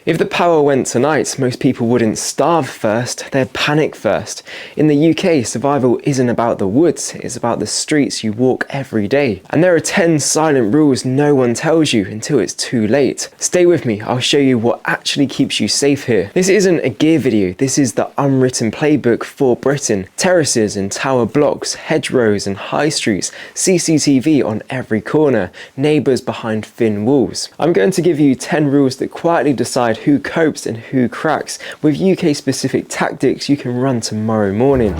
If the power went tonight, most people wouldn't starve first, they'd panic first. In the UK, survival isn't about the woods, it's about the streets you walk every day. And there are 10 silent rules no one tells you until it's too late. Stay with me, I'll show you what actually keeps you safe here. This isn't a gear video, this is the unwritten playbook for Britain. Terraces and tower blocks, hedgerows and high streets, CCTV on every corner, neighbours behind thin walls. I'm going to give you 10 rules that quietly decide who copes and who cracks, with UK specific tactics you can run tomorrow morning.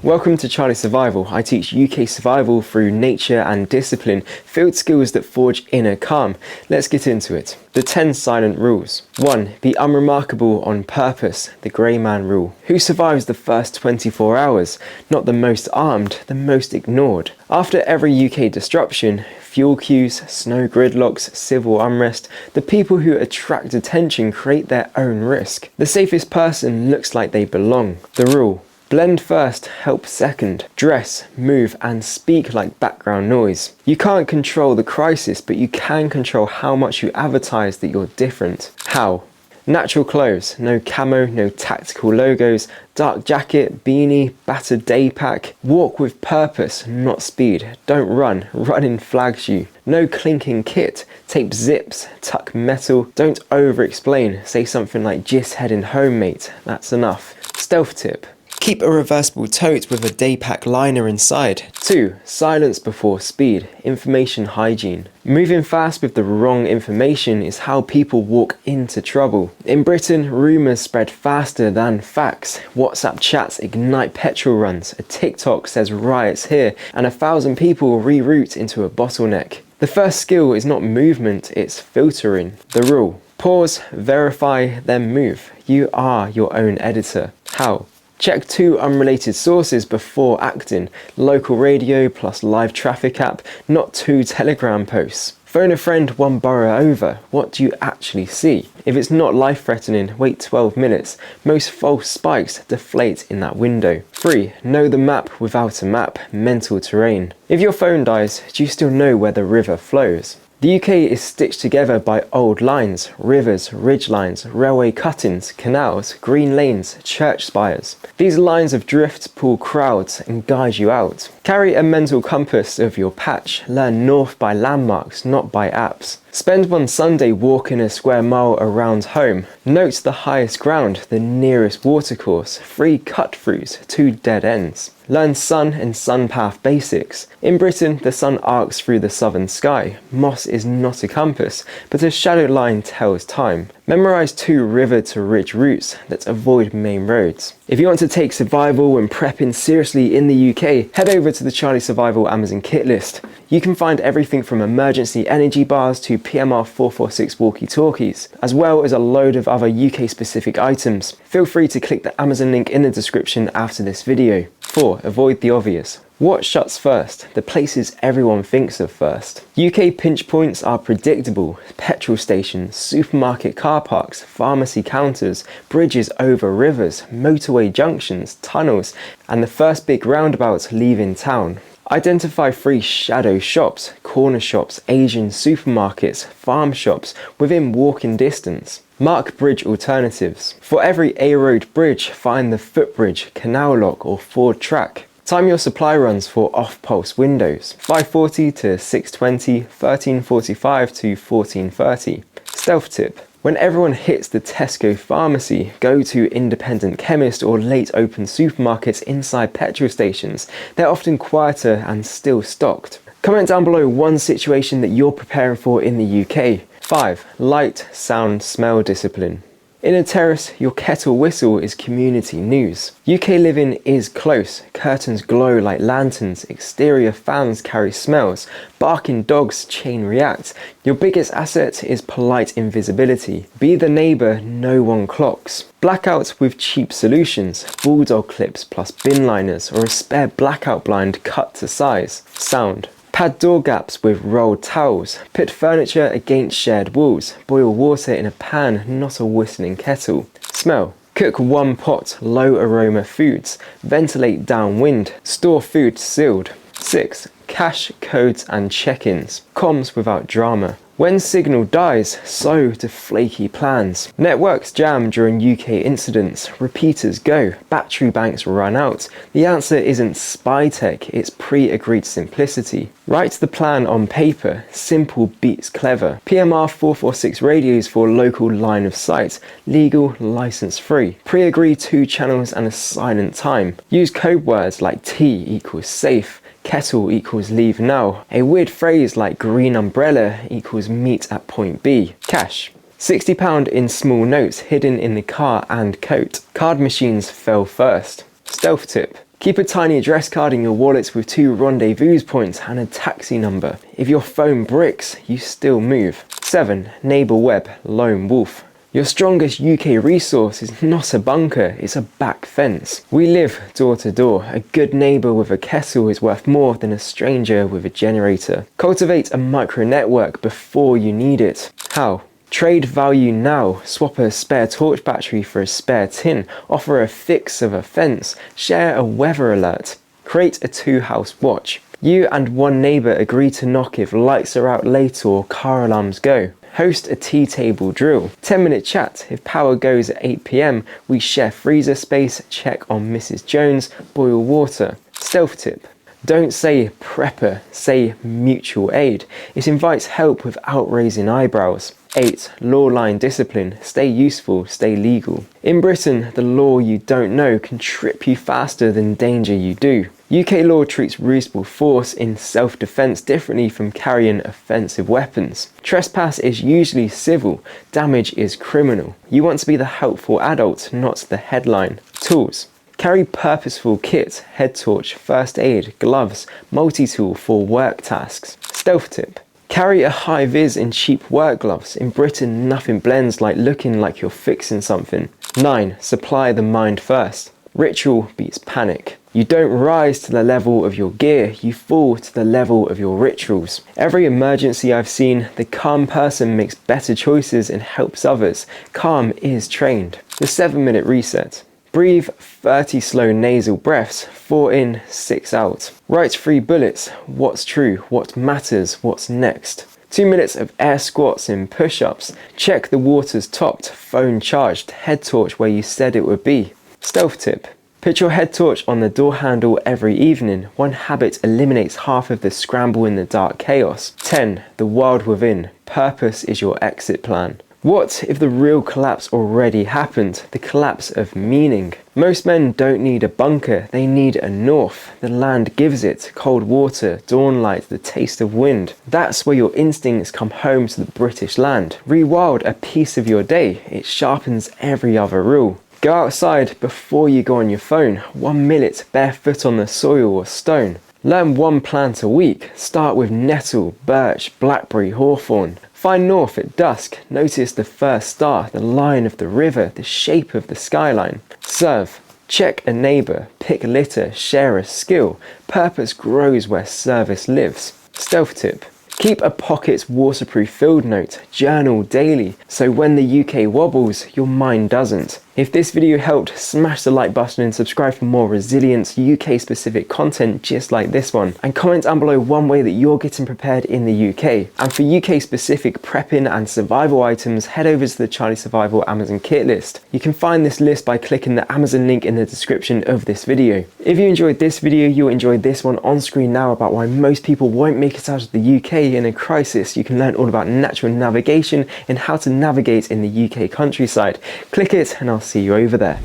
Welcome to Charlie Survival. I teach UK survival through nature and discipline, field skills that forge inner calm. Let's get into it. The 10 silent rules. 1. Be unremarkable on purpose, the Greyman rule. Who survives the first 24 hours? Not the most armed, the most ignored. After every UK disruption, fuel queues, snow gridlocks, civil unrest, the people who attract attention create their own risk. The safest person looks like they belong. The rule. Blend first, help second. Dress, move and speak like background noise. You can't control the crisis, but you can control how much you advertise that you're different. How? Natural clothes, no camo, no tactical logos, dark jacket, beanie, battered day pack. Walk with purpose, not speed. Don't run, running flags you. No clinking kit, tape zips, tuck metal. Don't over explain, say something like just heading home mate, that's enough. Stealth tip. Keep a reversible tote with a day pack liner inside. 2. Silence before speed. Information hygiene. Moving fast with the wrong information is how people walk into trouble. In Britain, rumours spread faster than facts. WhatsApp chats ignite petrol runs. A TikTok says riots here, and 1,000 people reroute into a bottleneck. The first skill is not movement, it's filtering. The rule. Pause, verify, then move. You are your own editor. How? Check 2 unrelated sources before acting. Local radio plus live traffic app, not 2 Telegram posts. Phone a friend 1 borough over. What do you actually see? If it's not life-threatening, wait 12 minutes. Most false spikes deflate in that window. 3. Know the map without a map. Mental terrain. If your phone dies, do you still know where the river flows? The UK is stitched together by old lines, rivers, ridge lines, railway cuttings, canals, green lanes, church spires. These lines of drift pull crowds and guide you out. Carry a mental compass of your patch. Learn north by landmarks, not by apps. Spend one Sunday walking a square mile around home. Note the highest ground, the nearest watercourse, 3 cut-throughs, 2 dead ends. Learn sun and sun path basics. In Britain, the sun arcs through the southern sky. Moss is not a compass, but a shadow line tells time. Memorize 2 river to ridge routes that avoid main roads. If you want to take survival and prepping seriously in the UK, head over to the Charlie Survival Amazon kit list. You can find everything from emergency energy bars to PMR 446 walkie-talkies, as well as a load of other UK specific items. Feel free to click the Amazon link in the description after this video. 4. Avoid the obvious. What shuts first? The places everyone thinks of first. UK pinch points are predictable. Petrol stations, supermarket car parks, pharmacy counters, bridges over rivers, motorway junctions, tunnels, and the first big roundabout leaving town. Identify 3 shadow shops, corner shops, Asian supermarkets, farm shops within walking distance. Mark bridge alternatives. For every A-road bridge, find the footbridge, canal lock or forward track. Time your supply runs for off-pulse windows, 5:40 to 6:20, 13:45 to 14:30. Stealth tip. When everyone hits the Tesco pharmacy, go to independent chemist or late open supermarkets inside petrol stations. They're often quieter and still stocked. Comment down below one situation that you're preparing for in the UK. 5. Light, sound, smell discipline. In a terrace, your kettle whistle is community news. UK living is close. Curtains glow like lanterns, exterior fans carry smells, barking dogs chain react. Your biggest asset is polite invisibility. Be the neighbour no one clocks. Blackouts with cheap solutions, bulldog clips plus bin liners or a spare blackout blind cut to size. Sound. Pad door gaps with rolled towels. Put furniture against shared walls. Boil water in a pan, not a whistling kettle. Smell. Cook 1 pot low aroma foods. Ventilate downwind. Store food sealed. 6. Cache, codes and check-ins. Comms without drama. When signal dies, so do flaky plans. Networks jam during UK incidents, repeaters go, battery banks run out. The answer isn't spy tech, it's pre-agreed simplicity. Write the plan on paper, simple beats clever. PMR 446 radios for local line of sight, legal, license free. Pre-agree 2 channels and a silent time. Use code words like T equals safe, kettle equals leave now. A weird phrase like green umbrella equals meet at point B. Cash. £60 in small notes hidden in the car and coat. Card machines fell first. Stealth tip. Keep a tiny address card in your wallet with 2 rendezvous points and a taxi number. If your phone bricks, you still move. 7. Neighbour web, lone wolf. Your strongest UK resource is not a bunker, it's a back fence. We live door to door. A good neighbour with a kettle is worth more than a stranger with a generator. Cultivate a micro network before you need it. How? Trade value now. Swap a spare torch battery for a spare tin. Offer a fix of a fence. Share a weather alert. Create a 2-house watch. You and one neighbour agree to knock if lights are out late or car alarms go. Host a tea table drill. 10-minute chat. If power goes at 8 PM, we share freezer space, check on Mrs. Jones, boil water. Stealth tip. Don't say prepper, say mutual aid. It invites help without raising eyebrows. 8. Law line discipline. Stay useful, stay legal. In Britain, the law you don't know can trip you faster than danger you do. UK law treats reasonable force in self-defense differently from carrying offensive weapons. Trespass is usually civil, damage is criminal. You want to be the helpful adult, not the headline. Tools. Carry purposeful kit, head torch, first aid, gloves, multi-tool for work tasks. Stealth tip. Carry a high-vis in cheap work gloves. In Britain, nothing blends like looking like you're fixing something. 9. Supply the mind first. Ritual beats panic. You don't rise to the level of your gear, you fall to the level of your rituals. Every emergency I've seen, the calm person makes better choices and helps others. Calm is trained. The 7-minute reset. Breathe 30 slow nasal breaths, 4 in, 6 out. Write 3 bullets. What's true? What matters? What's next? 2 minutes of air squats and push-ups. Check the water's topped, phone charged, head torch where you said it would be. Stealth tip. Put your head torch on the door handle every evening. One habit eliminates half of the scramble in the dark chaos. 10. The world within. Purpose is your exit plan. What if the real collapse already happened? The collapse of meaning. Most men don't need a bunker, they need a north. The land gives it. Cold water, dawn light, the taste of wind. That's where your instincts come home to the British land. Rewild a piece of your day. It sharpens every other rule. Go outside before you go on your phone. 1 minute barefoot on the soil or stone. Learn 1 plant a week. Start with nettle, birch, blackberry, hawthorn. Find north at dusk. Notice the first star, the line of the river, the shape of the skyline. Serve. Check a neighbour, pick litter, share a skill. Purpose grows where service lives. Stealth tip. Keep a pocket waterproof field note. Journal daily, so when the UK wobbles, your mind doesn't. If this video helped, smash the like button and subscribe for more resilient UK specific content just like this one. And comment down below one way that you're getting prepared in the UK. And for UK specific prepping and survival items, head over to the Charlie Survival Amazon kit list. You can find this list by clicking the Amazon link in the description of this video. If you enjoyed this video, you'll enjoy this one on screen now about why most people won't make it out of the UK in a crisis. You can learn all about natural navigation and how to navigate in the UK countryside. Click it and I'll see you over there.